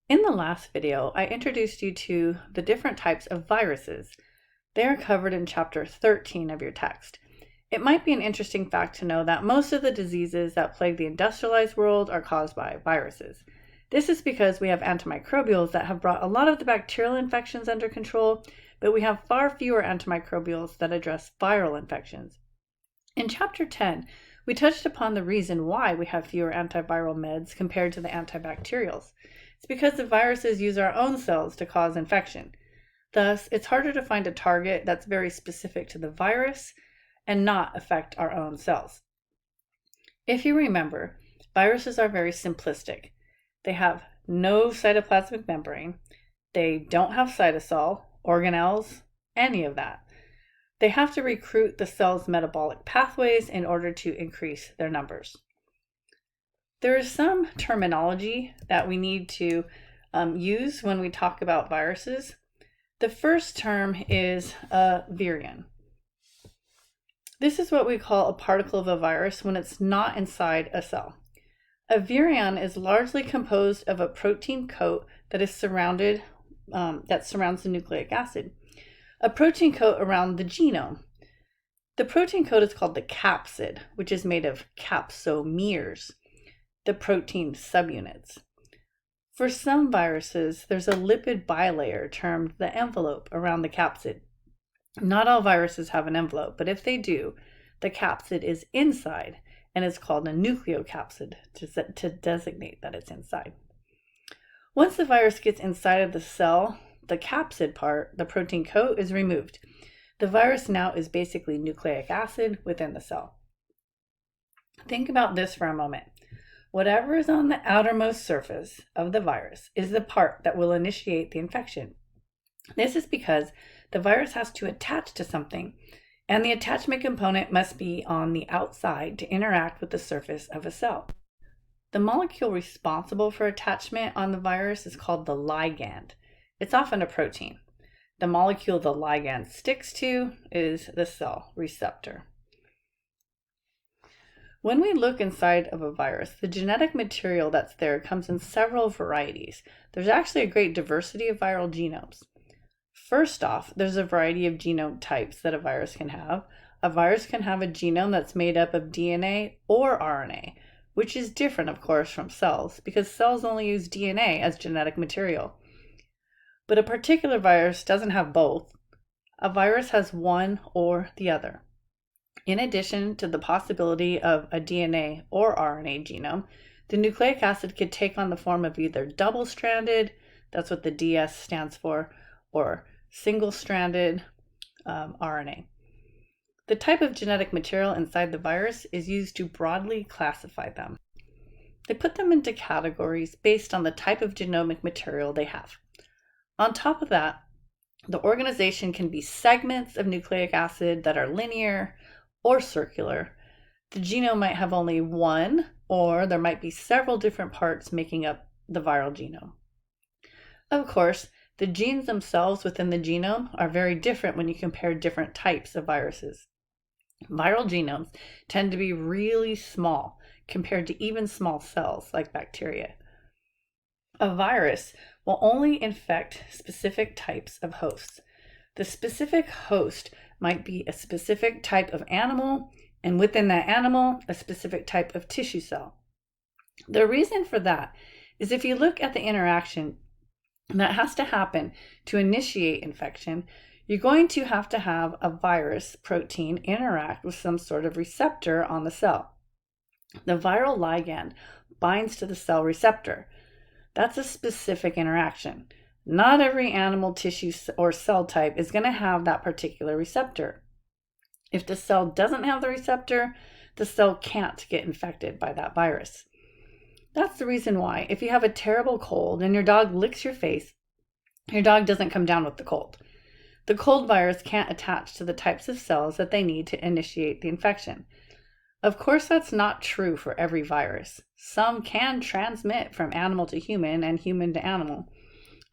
In the last video, I introduced you to the different types of viruses. They are covered in chapter 13 of your text. It might be an interesting fact to know that most of the diseases that plague the industrialized world are caused by viruses. This is because we have antimicrobials that have brought a lot of the bacterial infections under control, but we have far fewer antimicrobials that address viral infections. In chapter 10, we touched upon the reason why we have fewer antiviral meds compared to the antibacterials. It's because the viruses use our own cells to cause infection. Thus, it's harder to find a target that's very specific to the virus and not affect our own cells. If you remember, viruses are very simplistic. They have no cytoplasmic membrane. They don't have cytosol, organelles, any of that. They have to recruit the cell's metabolic pathways in order to increase their numbers. There is some terminology that we need to use when we talk about viruses. The first term is a virion. This is what we call a particle of a virus when it's not inside a cell. A virion is largely composed of a protein coat that is surrounds the nucleic acid. A protein coat around the genome. The protein coat is called the capsid, which is made of capsomeres, the protein subunits. For some viruses, there's a lipid bilayer termed the envelope around the capsid. Not all viruses have an envelope, but if they do, the capsid is inside and is called a nucleocapsid to designate that it's inside. Once the virus gets inside of the cell, the capsid part, the protein coat, is removed. The virus now is basically nucleic acid within the cell. Think about this for a moment. Whatever is on the outermost surface of the virus is the part that will initiate the infection. This is because the virus has to attach to something, and the attachment component must be on the outside to interact with the surface of a cell. The molecule responsible for attachment on the virus is called the ligand. It's often a protein. The molecule the ligand sticks to is the cell receptor. When we look inside of a virus, the genetic material that's there comes in several varieties. There's actually a great diversity of viral genomes. First off, there's a variety of genome types that a virus can have. A virus can have a genome that's made up of DNA or RNA, which is different, of course, from cells, because cells only use DNA as genetic material. But a particular virus doesn't have both. A virus has one or the other. In addition to the possibility of a DNA or RNA genome, the nucleic acid could take on the form of either double-stranded, that's what the DS stands for, or single-stranded RNA. The type of genetic material inside the virus is used to broadly classify them. They put them into categories based on the type of genomic material they have. On top of that, the organization can be segments of nucleic acid that are linear or circular. The genome might have only one, or there might be several different parts making up the viral genome. Of course, the genes themselves within the genome are very different when you compare different types of viruses. Viral genomes tend to be really small compared to even small cells like bacteria. A virus will only infect specific types of hosts. The specific host might be a specific type of animal, and within that animal, a specific type of tissue cell. The reason for that is if you look at the interaction that has to happen to initiate infection, you're going to have a virus protein interact with some sort of receptor on the cell. The viral ligand binds to the cell receptor. That's a specific interaction. Not every animal tissue or cell type is going to have that particular receptor. If the cell doesn't have the receptor, the cell can't get infected by that virus. That's the reason why if you have a terrible cold and your dog licks your face, your dog doesn't come down with the cold. The cold virus can't attach to the types of cells that they need to initiate the infection. Of course, that's not true for every virus. Some can transmit from animal to human and human to animal.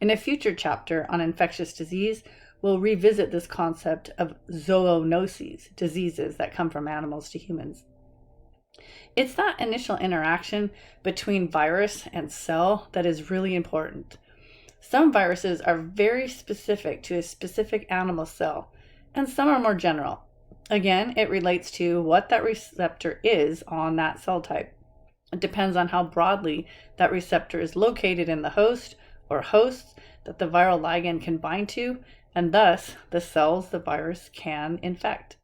In a future chapter on infectious disease, we'll revisit this concept of zoonoses, diseases that come from animals to humans. It's that initial interaction between virus and cell that is really important. Some viruses are very specific to a specific animal cell, and some are more general. Again, it relates to what that receptor is on that cell type. It depends on how broadly that receptor is located in the host or hosts that the viral ligand can bind to, and thus the cells the virus can infect.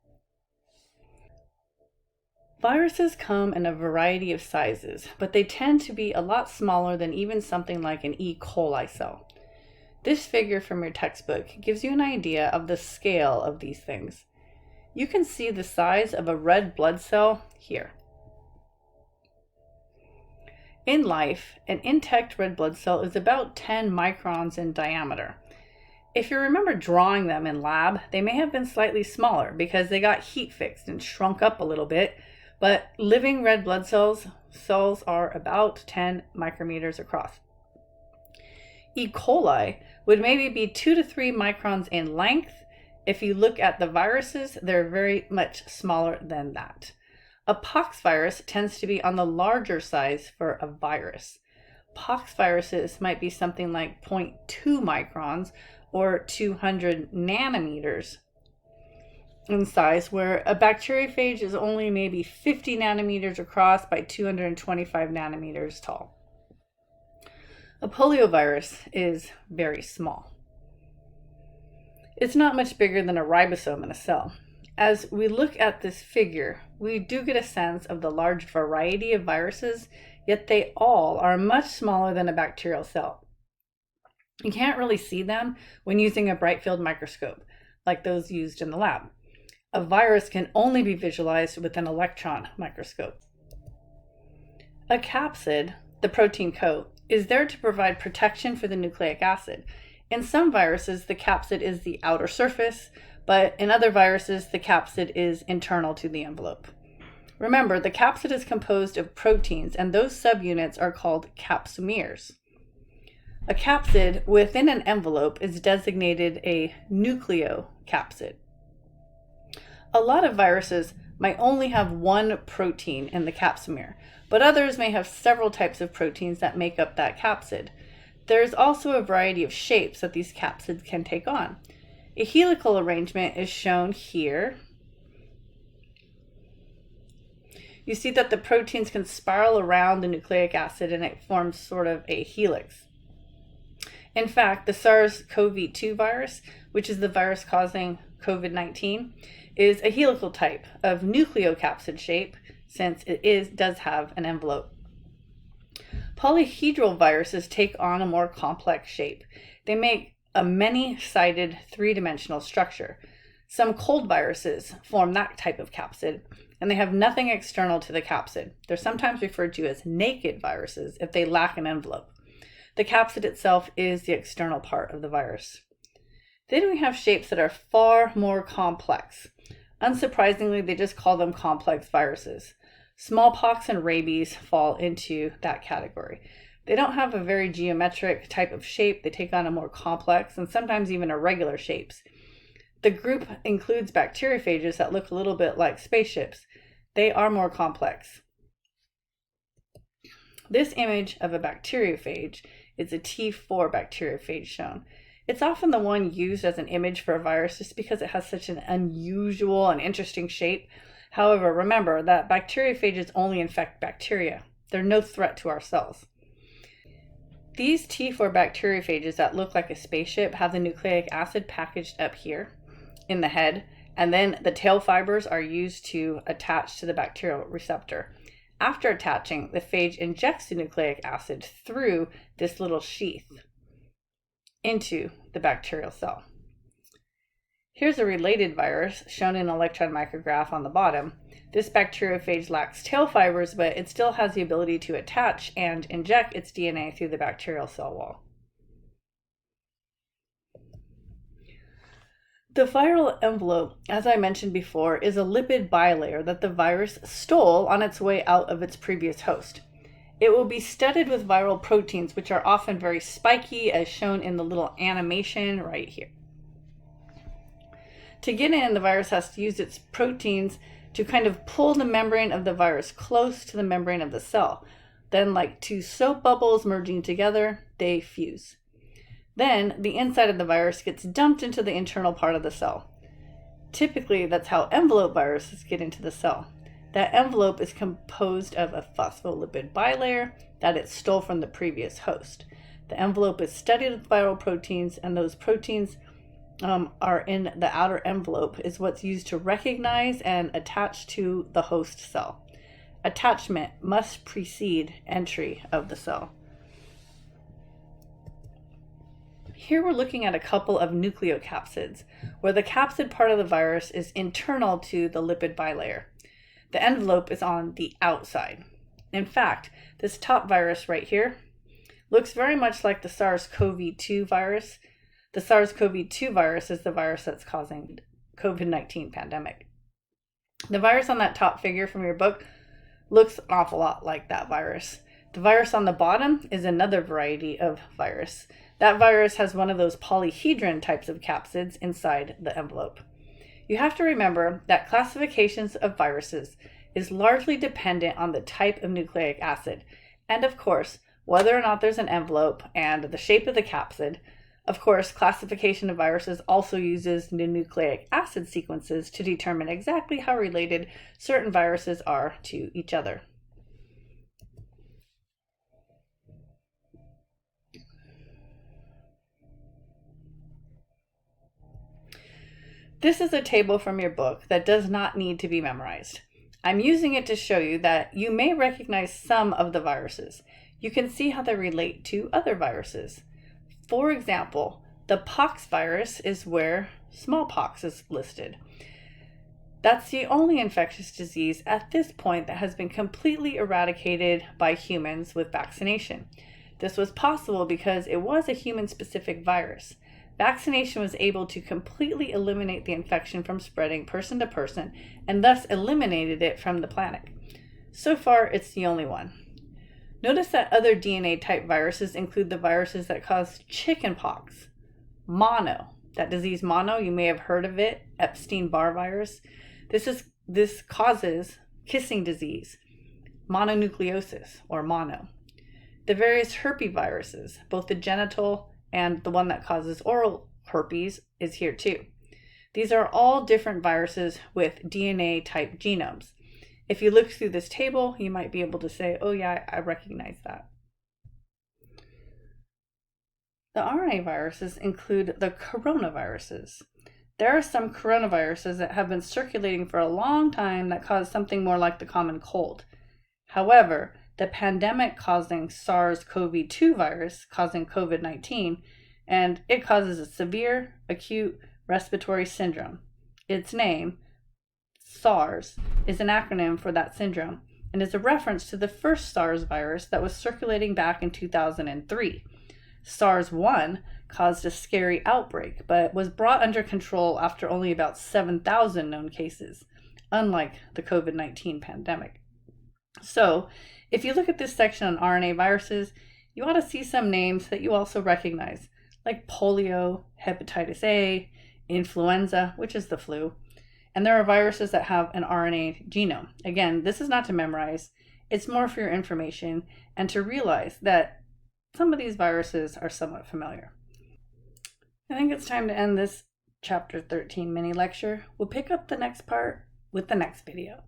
Viruses come in a variety of sizes, but they tend to be a lot smaller than even something like an E. coli cell. This figure from your textbook gives you an idea of the scale of these things. You can see the size of a red blood cell here. In life, an intact red blood cell is about 10 microns in diameter. If you remember drawing them in lab, they may have been slightly smaller because they got heat fixed and shrunk up a little bit, but living red blood cells are about 10 micrometers across. E. coli would maybe be 2 to 3 microns in length. If you look at the viruses, they're very much smaller than that. A pox virus tends to be on the larger size for a virus. Pox viruses might be something like 0.2 microns or 200 nanometers in size, where a bacteriophage is only maybe 50 nanometers across by 225 nanometers tall. A poliovirus is very small. It's not much bigger than a ribosome in a cell. As we look at this figure, we do get a sense of the large variety of viruses, yet they all are much smaller than a bacterial cell. You can't really see them when using a bright field microscope, like those used in the lab. A virus can only be visualized with an electron microscope. A capsid, the protein coat, is there to provide protection for the nucleic acid. In some viruses, the capsid is the outer surface, but in other viruses, the capsid is internal to the envelope. Remember, the capsid is composed of proteins, and those subunits are called capsomeres. A capsid within an envelope is designated a nucleocapsid. A lot of viruses might only have one protein in the capsomere, but others may have several types of proteins that make up that capsid. There's also a variety of shapes that these capsids can take on. A helical arrangement is shown here. You see that the proteins can spiral around the nucleic acid and it forms sort of a helix. In fact, the SARS-CoV-2 virus, which is the virus causing COVID-19, is a helical type of nucleocapsid shape since it does have an envelope. Polyhedral viruses take on a more complex shape. They make a many-sided three-dimensional structure. Some cold viruses form that type of capsid, and they have nothing external to the capsid. They're sometimes referred to as naked viruses if they lack an envelope. The capsid itself is the external part of the virus. Then we have shapes that are far more complex. Unsurprisingly, they just call them complex viruses. Smallpox and rabies fall into that category. They don't have a very geometric type of shape. They take on a more complex and sometimes even irregular shapes. The group includes bacteriophages that look a little bit like spaceships. They are more complex. This image of a bacteriophage is a T4 bacteriophage shown. It's often the one used as an image for a virus just because it has such an unusual and interesting shape. However, remember that bacteriophages only infect bacteria. They're no threat to our cells. These T4 bacteriophages that look like a spaceship have the nucleic acid packaged up here in the head, and then the tail fibers are used to attach to the bacterial receptor. After attaching, the phage injects the nucleic acid through this little sheath into the bacterial cell. Here's a related virus shown in an electron micrograph on the bottom. This bacteriophage lacks tail fibers, but it still has the ability to attach and inject its DNA through the bacterial cell wall. The viral envelope, as I mentioned before, is a lipid bilayer that the virus stole on its way out of its previous host. It will be studded with viral proteins, which are often very spiky, as shown in the little animation right here. To get in, the virus has to use its proteins to kind of pull the membrane of the virus close to the membrane of the cell. Then, like two soap bubbles merging together, they fuse. Then the inside of the virus gets dumped into the internal part of the cell. Typically, that's how envelope viruses get into the cell. That envelope is composed of a phospholipid bilayer that it stole from the previous host. The envelope is studded with viral proteins, and those proteins are in the outer envelope is what's used to recognize and attach to the host cell. Attachment must precede entry of the cell. Here we're looking at a couple of nucleocapsids, where the capsid part of the virus is internal to the lipid bilayer. The envelope is on the outside. In fact, this top virus right here looks very much like the SARS-CoV-2 virus. The SARS-CoV-2 virus is the virus that's causing COVID-19 pandemic. The virus on that top figure from your book looks an awful lot like that virus. The virus on the bottom is another variety of virus. That virus has one of those polyhedron types of capsids inside the envelope. You have to remember that classifications of viruses is largely dependent on the type of nucleic acid, and of course, whether or not there's an envelope and the shape of the capsid. Of course, classification of viruses also uses the nucleic acid sequences to determine exactly how related certain viruses are to each other. This is a table from your book that does not need to be memorized. I'm using it to show you that you may recognize some of the viruses. You can see how they relate to other viruses. For example, the pox virus is where smallpox is listed. That's the only infectious disease at this point that has been completely eradicated by humans with vaccination. This was possible because it was a human-specific virus. Vaccination was able to completely eliminate the infection from spreading person to person and thus eliminated it from the planet. So far, it's the only one. Notice that other DNA-type viruses include the viruses that cause chickenpox, mono. That disease mono, you may have heard of it, Epstein-Barr virus. This causes kissing disease, mononucleosis, or mono. The various herpesviruses, both the genital and the one that causes oral herpes, is here too. These are all different viruses with DNA-type genomes. If you look through this table, you might be able to say, oh yeah, I recognize that. The RNA viruses include the coronaviruses. There are some coronaviruses that have been circulating for a long time that cause something more like the common cold. However, the pandemic-causing SARS-CoV-2 virus causing COVID-19, and it causes a severe acute respiratory syndrome. Its name, SARS, is an acronym for that syndrome and is a reference to the first SARS virus that was circulating back in 2003. SARS-1 caused a scary outbreak, but was brought under control after only about 7,000 known cases, unlike the COVID-19 pandemic. So, if you look at this section on RNA viruses, you ought to see some names that you also recognize, like polio, hepatitis A, influenza, which is the flu, and there are viruses that have an RNA genome. Again, this is not to memorize, it's more for your information and to realize that some of these viruses are somewhat familiar. I think it's time to end this chapter 13 mini lecture. We'll pick up the next part with the next video.